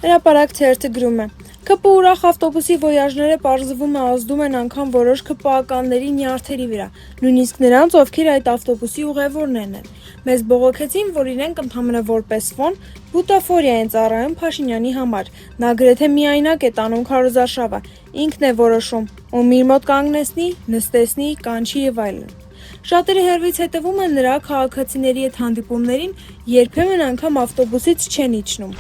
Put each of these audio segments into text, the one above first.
Հրապարակ թերթը գրում է. ԿՊ ուրախ ավտոբուսի վոյաժները պարզվում է ազդում են անգամ որոշ ԿՊԱ-ականների նյարդերի վրա, նույնիսկ նրանց, ովքեր այդ ավտոբուսի ուղևորներն են։ Մեզ բողոքեցին, որ իրենք ընդամենը որպես ֆոն բուտաֆորիա են ծառայում Փաշինյանի համար։ Նա գրեթե միայնակ է տանում քարոզարշավը, ինքն է որոշում, ում իր մոտ կանգնեցնի, նստեցնի, կանչի եւ այլն։ Շատերը հեռվից հետևում են նրա քաղաքացիների հետ հանդիպումներին, երբեմն անգամ ավտոբուսից չեն իջնում։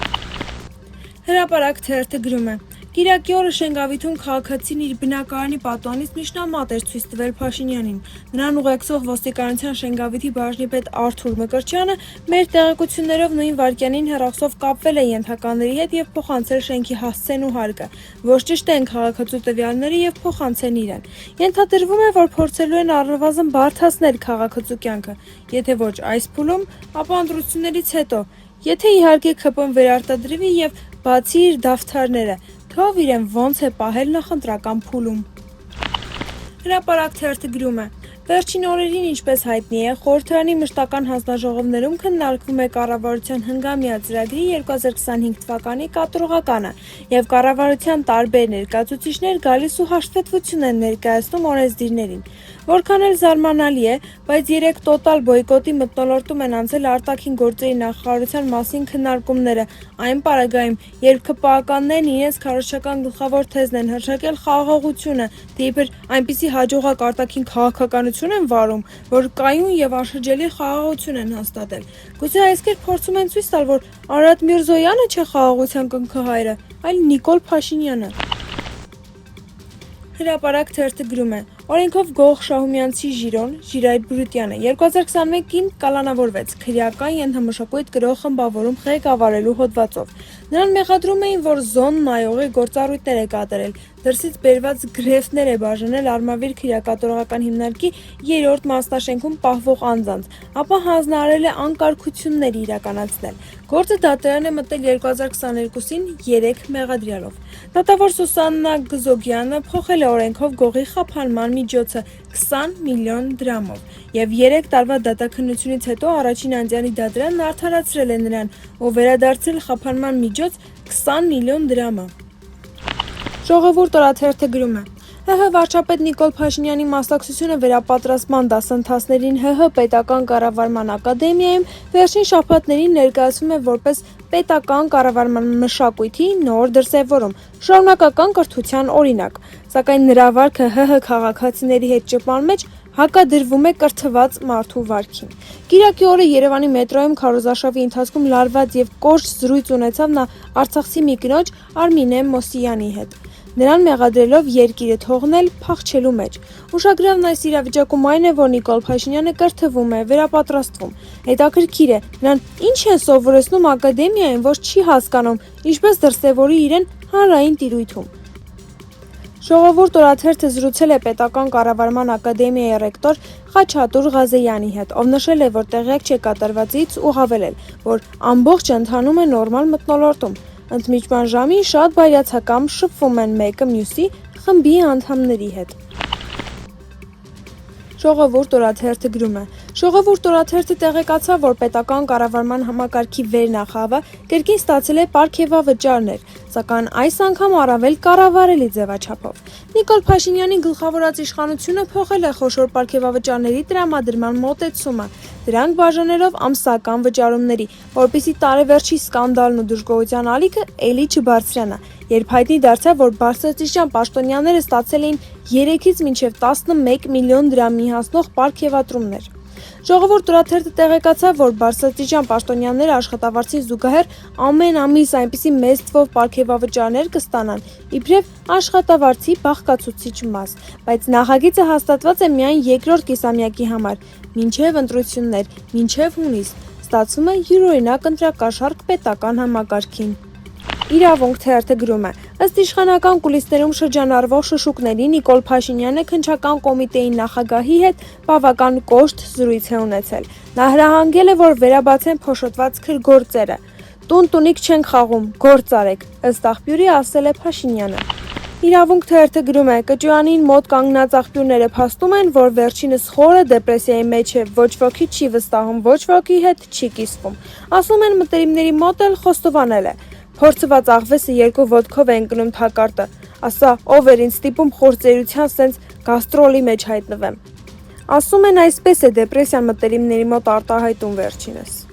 Հրապարակ թերթը գրում է. Կիրակի օրը Շենգավիթում քաղաքացին իր բնակարանի պատուհանից միջնամատ էր ցույց տվել Փաշինյանին։ Նրան ուղեկցող ոստիկանության Շենգավիթի բաժնի պետ Արթուր Մկրտչյանը մեր տեղեկություններով նույն վայրկյանին հեռախոսով կապվել է ենթականների հետ եւ փոխանցել շենքի հասցեն ու հարկը։ Ոչ ճիշտ են քաղաքացու տվյալները եւ փոխանցեն իրեն։ Ենթադրվում է, որ փորձելու են առնվազն բարդացնել քաղաքացու կյանքը։ Եթե ոչ այս փուլում, ապա ընտրություններից հետո։ Եթե իհարկե ԿՊ-ն վերարտադրվի եւ բացի իր դավթարները, թող իրեն ոնց է պահել նախընտրական փուլում։ Հրապարակ թերթը գրում է. Վերջին օրերին, ինչպես հայտնի է, խորհրդարանի մշտական հանձնաժողովներում քննարկվում է կառավարության հնգամյա ծրագրի 2025 թվականի կատարողականը եւ կառավարության տարբեր ներկայացուցիչներ գալիս ու հաշտվետվություն են ներկայացնում օրենսդիրներին։ Որքան էլ զարմանալի է, բայց 3 տոտալ բոյկոտի մթնոլորտում են անցել արտաքին գործերի նախարարության մասին քննարկումները, այն պարագայում, երբ ԿՊԱ-ականներն իրենց քարոզչական գլխավոր թեզն են հռչակել խաղաղությունը, թե իբր այնպիսի հաջողակ արտաքին քաղաքականություն են վարում, որ կայուն եւ անշրջելի խաղաղություն են հաստատել։ Գուցե այս կերպ փորձում են ցույց տալ, որ Արարատ Միրզոյանը չէ խաղաղության կնքահայրը, այլ Նիկոլ Փաշինյանը։ Հրապարակ թերթը գրում է. Օրենքով Գող Շահումյանցի Ժիրոն Ժիրայր Բրուտյանը 2021-ին կալանավորվեց քրեական ենթամշակույթ կրող խմբավորում ղեկավարելու հոդվածով։ Նրան մեղադրում էին, որ զոն նայողի գործառույթներ է կատարել, դրսից բերված գրեֆներ է բաժանել Արմավիր քրեակատորական հիմնարկի 3-րդ մասնաշենքում պահվող անձանց, ապա հանձնարարել է անկարգություններ իրականացնել։ Գործը դատարան է մտել 2022-ին 3 մեղադրյալով։ Դատավոր Սուսաննա Գզոգյանը փոխել է օրենքով Գողի խափանման միջոցը 20 միլիոն դրամով եւ 3 տարվա դատաքննությունից հետո առաջին անձյանի դատարանն արդարացրել է նրան ու վերադարձրել խափանման միջոց 20 միլիոն դրամը։ Ժողովուրդ օրաթերթը գրում է. ՀՀ վարչապետ Նիկոլ Փաշինյանի մասնակցությունը վերապատրաստման դասընթացներին ՀՀ պետական կառավարման ակադեմիայում վերջին շաբաթներին ներկայացվում է որպես պետական կառավարման մշակույթի նոր դրսևորում, շարունակական կրթության օրինակ, սակայն նրա վարքը ՀՀ քաղաքացիների հետ ճպան մեջ հակադրվում է կրթված մարդու վարքին։ Կիրակի օրը Երևանի մետրոյում քարոզարշավի ընթացքում լարված եւ կոշտ զրույց ունեցավ նա արցախցի մի կնոջ Արմինե Մոսյանի հետ։ Նրան մեղադրելով երկիրը թողնել փախչելու մեջ։ Ուշագրավն այս իրավիճակում այն է, որ Նիկոլ Փաշինյանը կրթվում է, վերապատրաստվում։ Հետաքրքիր է, նրան ինչ են սովորեցնում ակադեմիայում, որ չի հասկանում, ինչպես դրսևորի իրեն հանրային տիրույթում։ Ժողովուրդ օրաթերթը զրուցել է պետական կառավարման ակադեմիայի ռեկտոր Խաչատուր Ղազեյանի հետ, ով նշել է, որ տեղյակ չէ կատարվածից ու հավելել, որ ամբողջը ընթանում է նորմալ մթնոլորտում։ Ընդմիջման ժամին շատ բայրացակամ շփվում են մեկը մյուսի խմբի անդամների հետ։ Ժողովուրդ օրաթերթը գրում է. Ժողովուրդ օրաթերթը տեղեկացավ, որ պետական կառավարման համակարգի վերնախավը կրկին ստացել է պարգևավճարներ, սակայն այս անգամ առավել կառավարելի ձևաչափով։ Նիկոլ Փաշինյանի գլխավորած իշխանությունը փոխել է խոշոր պարգևավճարների տրամադրման մոտեցումը, դրանք բաժանելով ամսական վճարումների, որպեսզի տարեվերջի սկանդալն ու դժգոհության ալիքը էլի չբարձրանա, երբ հայտնի դարձավ, որ բարձրաստիճան պաշտոնյաները ստացել էին 3-ից մինչև 11 միլիոն դրամի հասնող պարգևատրումներ։ Ժողովուրդ օրաթերթը տեղեկացավ, որ բարձրաստիճան պաշտոնյաները աշխատավարձին զուգահեռ ամեն ամիս այնպիսի մեծ թվով պարգևավճարներ կստանան, իբրև աշխատավարձի բաղկացուցիչ մաս, բայց նախագիծը հաստատված է միայն երկրորդ կիսամյակի համար, մինչև ընտրություններ, մինչև հունիս, ստացվում է յուրօրինակ ընտրակաշառք պետական համակարգին։ Իրավունք թերթը գրում է. ըստ իշխանական կուլիսներում շրջանառվող շշուկների Նիկոլ Փաշինյանը քննչական կոմիտեի նախագահի հետ բավական կոշտ զրույց է ունեցել։ Նա հրահանգել է, որ վերաբացեն փոշոտված քրգործերը։ Տուն-տունիկ չենք խաղում, գործ արեք, ըստ աղբյուրի ասել է Փաշինյանը։ Իրավունք թերթը գրում է. Կճուանին մոտ կանգնած աղբյուրները փաստում են, որ վերջինս խորը դեպրեսիայի մեջ է, ոչ ոքի չի վստահում, ոչ ոքի հետ չի կիսվում։ Ասում են մտերիմների մոտ էլ խոստովանել է։ Փորձված աղվեսը 2 ոտքով է ընկնում թակարդը, ասա ով էր ինձ ստիպում խորձերության սենց գաստրոլի մեջ հայտնվեմ։ Ասում են այսպես է դեպրեսիան մտերիմների մոտ արտահայտում վերջինս։